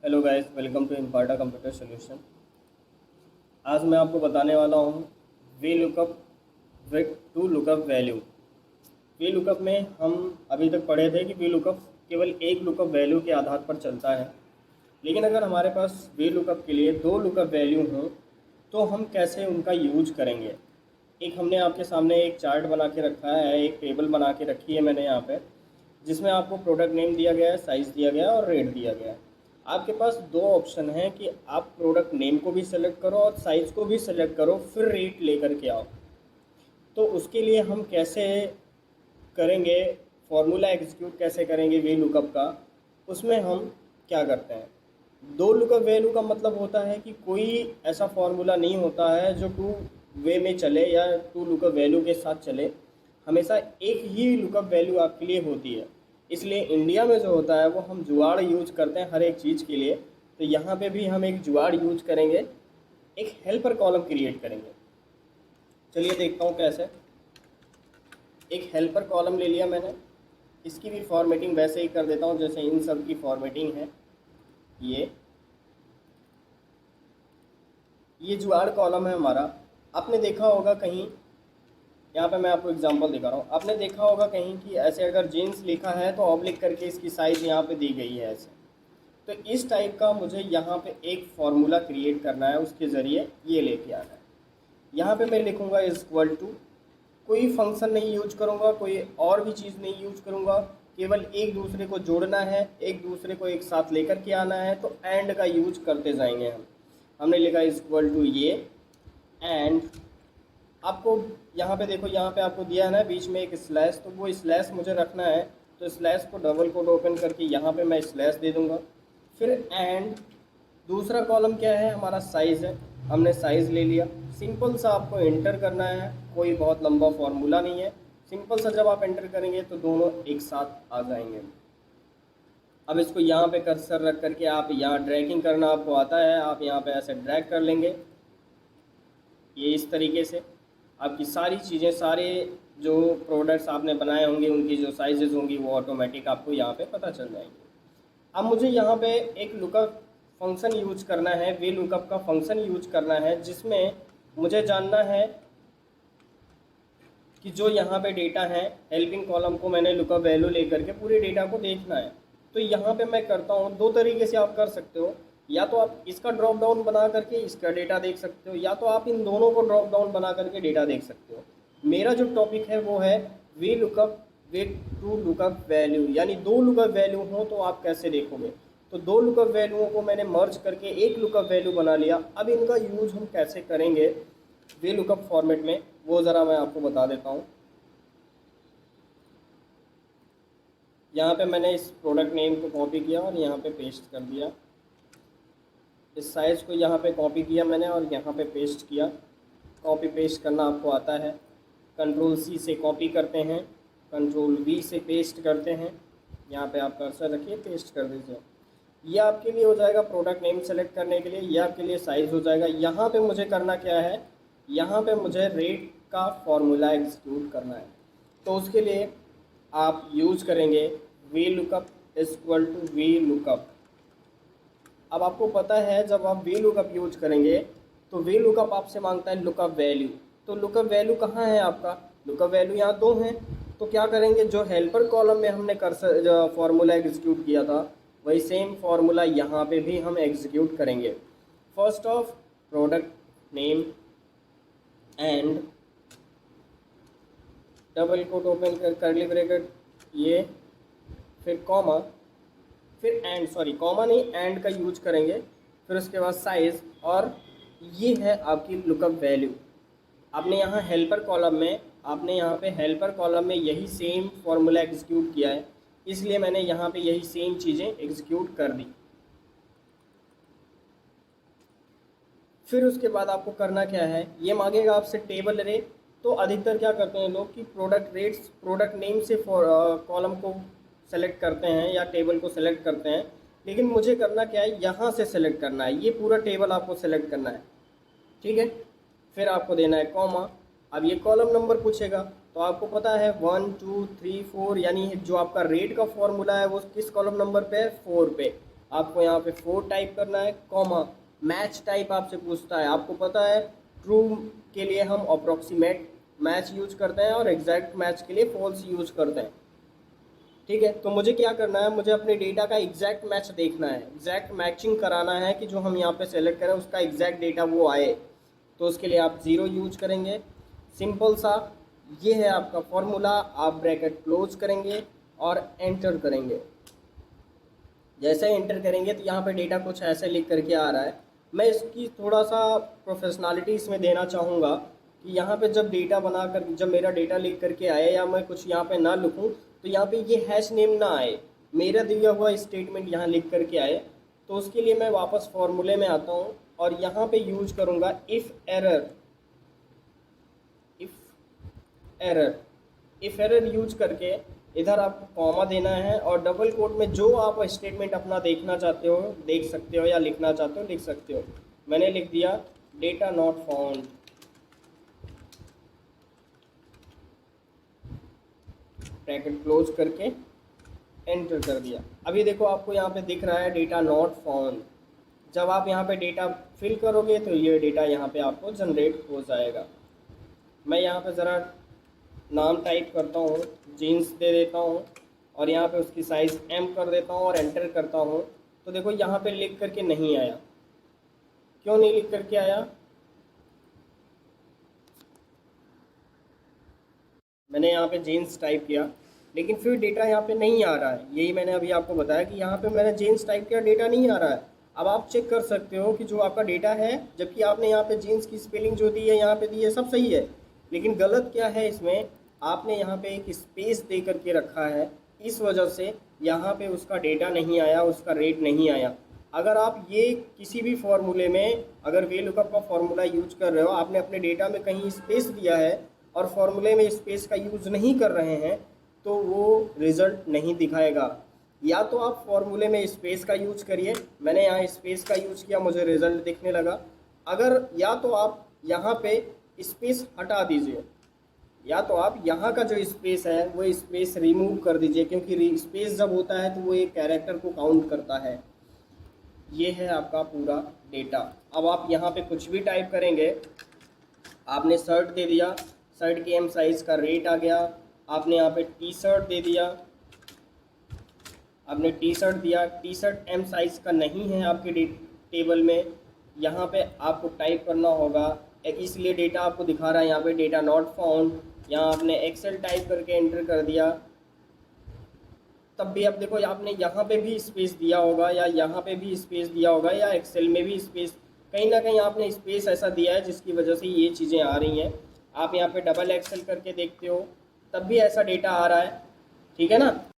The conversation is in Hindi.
Hello guys, welcome to Imparta computer solution. आज मैं आपको बताने वाला हूँ V lookup with two lookup value. V lookup में हम अभी तक पढ़े थे कि वी लुकअप केवल एक लुकअप वैल्यू के आधार पर चलता है, लेकिन अगर हमारे पास वी लुकअप के लिए दो लुकअप वैल्यू हों तो हम कैसे उनका यूज करेंगे। एक हमने आपके सामने एक चार्ट बना के रखा है, एक टेबल बना के रखी है मैंने यहाँ पे, जिसमें आपको प्रोडक्ट नेम दिया गया है, साइज़ दिया गया है और रेट दिया गया है। आपके पास दो ऑप्शन हैं कि आप प्रोडक्ट नेम को भी सेलेक्ट करो और साइज़ को भी सेलेक्ट करो, फिर रेट लेकर के आओ। तो उसके लिए हम कैसे करेंगे, फॉर्मूला एग्जीक्यूट कैसे करेंगे वी लुकअप का, उसमें हम क्या करते हैं। दो लुकअप वैल्यू का मतलब होता है कि कोई ऐसा फॉर्मूला नहीं होता है जो टू वे में चले या टू लुकअप वैल्यू के साथ चले। हमेशा एक ही लुकअप वैल्यू आपके लिए होती है। इसलिए इंडिया में जो होता है वो हम जुगाड़ यूज करते हैं हर एक चीज़ के लिए। तो यहाँ पे भी हम एक जुगाड़ यूज करेंगे, एक हेल्पर कॉलम क्रिएट करेंगे। चलिए देखता हूँ कैसे। एक हेल्पर कॉलम ले लिया मैंने, इसकी भी फॉर्मेटिंग वैसे ही कर देता हूँ जैसे इन सब की फॉर्मेटिंग है। ये जुगाड़ कॉलम है हमारा। आपने देखा होगा कहीं, यहाँ पे मैं आपको एग्जांपल दिखा रहा हूँ, आपने देखा होगा कहीं कि ऐसे अगर जीन्स लिखा है तो ऑब्लिक करके इसकी साइज़ यहाँ पे दी गई है ऐसे। तो इस टाइप का मुझे यहाँ पे एक फार्मूला क्रिएट करना है, उसके ज़रिए ये लेके आना है। यहाँ पे मैं लिखूँगा इक्वल टू, कोई फंक्शन नहीं यूज करूँगा, कोई और भी चीज़ नहीं यूज करूँगा, केवल एक दूसरे को जोड़ना है, एक दूसरे को एक साथ लेकर के आना है। तो एंड का यूज करते जाएंगे हमने लिखा इक्वल टू ये एंड। आपको यहाँ पे देखो, यहाँ पे आपको दिया है ना बीच में एक स्लैश, तो वो स्लैश मुझे रखना है। तो स्लैश को डबल कोट ओपन करके यहाँ पे मैं स्लैश दे दूँगा। फिर एंड दूसरा कॉलम क्या है हमारा, साइज़ है। हमने साइज़ ले लिया। सिंपल सा आपको एंटर करना है, कोई बहुत लंबा फॉर्मूला नहीं है। सिंपल सा जब आप एंटर करेंगे तो दोनों एक साथ आ जाएंगे। अब इसको यहाँ पे कर्सर रख करके आप यहाँ ड्रैगिंग करना आपको आता है, आप यहाँ पे ऐसे ड्रैग कर लेंगे। ये इस तरीके से आपकी सारी चीज़ें, सारे जो प्रोडक्ट्स आपने बनाए होंगे उनकी जो साइजेज़ होंगी वो ऑटोमेटिक आपको यहाँ पे पता चल जाएंगे। अब मुझे यहाँ पे एक लुकअप फंक्शन यूज करना है, वे लुकअप का फंक्शन यूज करना है, जिसमें मुझे जानना है कि जो यहाँ पे डेटा है, हेल्पिंग कॉलम को मैंने लुकअप वैल्यू लेकर के पूरे डेटा को देखना है। तो यहाँ पे मैं करता हूँ, दो तरीके से आप कर सकते हो। या तो आप इसका ड्रॉप डाउन बना करके इसका डेटा देख सकते हो, या तो आप इन दोनों को ड्रॉप डाउन बना करके डेटा देख सकते हो। मेरा जो टॉपिक है वो है we lookup with two lookup value, यानी दो लुकअप वैल्यू हो तो आप कैसे देखोगे। तो दो लुकअप वैल्यूओं को मैंने मर्ज करके एक लुकअप वैल्यू बना लिया। अब इनका यूज हम कैसे करेंगे वी लुकअप फॉर्मेट में, वो ज़रा मैं आपको बता देता हूँ। यहाँ पे मैंने इस प्रोडक्ट नेम को कॉपी किया और यहाँ पे पेस्ट कर दिया। इस साइज़ को यहाँ पे कॉपी किया मैंने और यहाँ पे पेस्ट किया। कॉपी पेस्ट करना आपको आता है। कंट्रोल सी से कॉपी करते हैं, कंट्रोल वी से पेस्ट करते हैं। यहाँ पे आप कर्सर रखिए, पेस्ट कर दीजिए। ये आपके लिए हो जाएगा प्रोडक्ट नेम सेलेक्ट करने के लिए, ये आपके लिए साइज़ हो जाएगा। यहाँ पे मुझे करना क्या है, यहाँ पे मुझे रेट का फॉर्मूला एग्जीक्यूट करना है। तो उसके लिए आप यूज करेंगे V lookup equal to V lookup. अब आपको पता है जब आप वी लुकअप यूज करेंगे तो वी लुकअप आपसे मांगता है लुकअप वैल्यू। तो लुकअप वैल्यू कहाँ है आपका, लुकअप वैल्यू यहाँ दो हैं। तो क्या करेंगे, जो हेल्पर कॉलम में हमने कर्सर जो फॉर्मूला एग्जीक्यूट किया था वही सेम फॉर्मूला यहाँ पे भी हम एग्जीक्यूट करेंगे। First of product name and double quote open कर कर्ली ब्रैकेट ये, फिर कॉमा, फिर एंड, सॉरी कॉमा नहीं एंड का यूज करेंगे। फिर उसके बाद साइज़, और ये है आपकी लुकअप वैल्यू। आपने यहाँ हेल्पर कॉलम में, आपने यहाँ पे हेल्पर कॉलम में यही सेम फॉर्मूला एग्जीक्यूट किया है, इसलिए मैंने यहाँ पे यही सेम चीज़ें एग्जीक्यूट कर दी। फिर उसके बाद आपको करना क्या है, ये मांगेगा आपसे टेबल रे। तो अधिकतर क्या करते हैं लोग कि प्रोडक्ट रेट्स, प्रोडक्ट नेम से कॉलम को सेलेक्ट करते हैं या टेबल को सेलेक्ट करते हैं, लेकिन मुझे करना क्या है, यहाँ से सेलेक्ट करना है। ये पूरा टेबल आपको सेलेक्ट करना है, ठीक है। फिर आपको देना है कॉमा। अब ये कॉलम नंबर पूछेगा, तो आपको पता है 1 2 3 4, यानी जो आपका रेट का फॉर्मूला है वो किस कॉलम नंबर पे है, 4 पे। आपको यहाँ पे 4 टाइप करना है, कॉमा मैच टाइप आपसे पूछता है। आपको पता है ट्रू के लिए हम अप्रोक्सीमेट मैच यूज करते हैं और एग्जैक्ट मैच के लिए फॉल्स यूज करते हैं। ठीक है, तो मुझे क्या करना है, मुझे अपने डेटा का एग्जैक्ट मैच देखना है, एग्जैक्ट मैचिंग कराना है कि जो हम यहाँ पे सेलेक्ट करें उसका एग्जैक्ट डेटा वो आए। तो उसके लिए आप 0 यूज करेंगे। सिंपल सा ये है आपका फॉर्मूला। आप ब्रैकेट क्लोज करेंगे और एंटर करेंगे। जैसे एंटर करेंगे तो यहाँ पे डेटा कुछ ऐसे लिख करके आ रहा है। मैं इसकी थोड़ा सा प्रोफेशनलिटी इसमें देना चाहूँगा कि यहाँ पे जब डेटा बना कर, जब मेरा डेटा लिख करके आए या मैं कुछ यहाँ पे ना लिखूँ तो यहाँ पे ये हैश नेम ना आए, मेरा दिया हुआ स्टेटमेंट यहाँ लिख करके आए। तो उसके लिए मैं वापस फॉर्मूले में आता हूँ और यहाँ पे यूज करूँगा if error. If error use करके इधर आपको कॉमा देना है और डबल कोट में जो आप स्टेटमेंट अपना देखना चाहते हो देख सकते हो या लिखना चाहते हो लिख सकते हो। मैंने लिख दिया data not found. Bracket close करके एंटर कर दिया। अभी देखो आपको यहाँ पे दिख रहा है डेटा नॉट फाउंड। जब आप यहाँ पे डेटा फिल करोगे तो ये डेटा यहाँ पे आपको जनरेट हो जाएगा। मैं यहाँ पे ज़रा नाम टाइप करता हूँ, जीन्स दे देता हूँ और यहाँ पे उसकी साइज़ M कर देता हूँ और एंटर करता हूँ। तो देखो यहाँ पे लिख करके नहीं आया। क्यों नहीं लिख करके आया? मैंने यहाँ पे जीन्स टाइप किया लेकिन फिर डेटा यहाँ पे नहीं आ रहा है। यही मैंने अभी आपको बताया कि यहाँ पे मैंने जीन्स टाइप किया, डेटा नहीं आ रहा है। अब आप चेक कर सकते हो कि जो आपका डेटा है, जबकि आपने यहाँ पे जीन्स की स्पेलिंग जो दी है यहाँ पे दी है सब सही है, लेकिन गलत क्या है इसमें, आपने यहाँ पे एक स्पेस दे करके रखा है। इस वजह से यहाँ पे उसका डेटा नहीं आया, उसका रेट नहीं आया। अगर आप ये किसी भी फॉर्मूले में अगर VLOOKUP का फॉर्मूला यूज कर रहे हो, आपने अपने डेटा में कहीं स्पेस दिया है और फॉर्मूले में स्पेस का यूज़ नहीं कर रहे हैं तो वो रिज़ल्ट नहीं दिखाएगा। या तो आप फॉर्मूले में स्पेस का यूज करिए, मैंने यहाँ स्पेस का यूज किया, मुझे रिज़ल्ट दिखने लगा। अगर या तो आप यहाँ पे स्पेस हटा दीजिए, या तो आप यहाँ का जो स्पेस है वो स्पेस रिमूव कर दीजिए, क्योंकि स्पेस जब होता है तो वो एक कैरेक्टर को काउंट करता है। ये है आपका पूरा डेटा। अब आप यहाँ पे कुछ भी टाइप करेंगे, आपने शर्ट दे दिया, शर्ट की M साइज़ का रेट आ गया। आपने यहाँ पे टी शर्ट दे दिया, आपने टी शर्ट दिया, टी शर्ट M साइज़ का नहीं है आपके टेबल में, यहाँ पे आपको टाइप करना होगा, इसलिए डेटा आपको दिखा रहा है यहाँ पे डेटा नॉट फाउंड। यहाँ आपने एक्सेल टाइप करके एंटर कर दिया, तब भी अब देखो आपने यहाँ पे भी स्पेस दिया होगा या यहाँ पे भी स्पेस दिया होगा या एक्सेल में भी स्पेस, कहीं ना कहीं आपने स्पेस ऐसा दिया है जिसकी वजह से ये चीज़ें आ रही हैं। आप यहाँ पे डबल एक्सेल करके देखते हो तब भी ऐसा डेटा आ रहा है, ठीक है ना।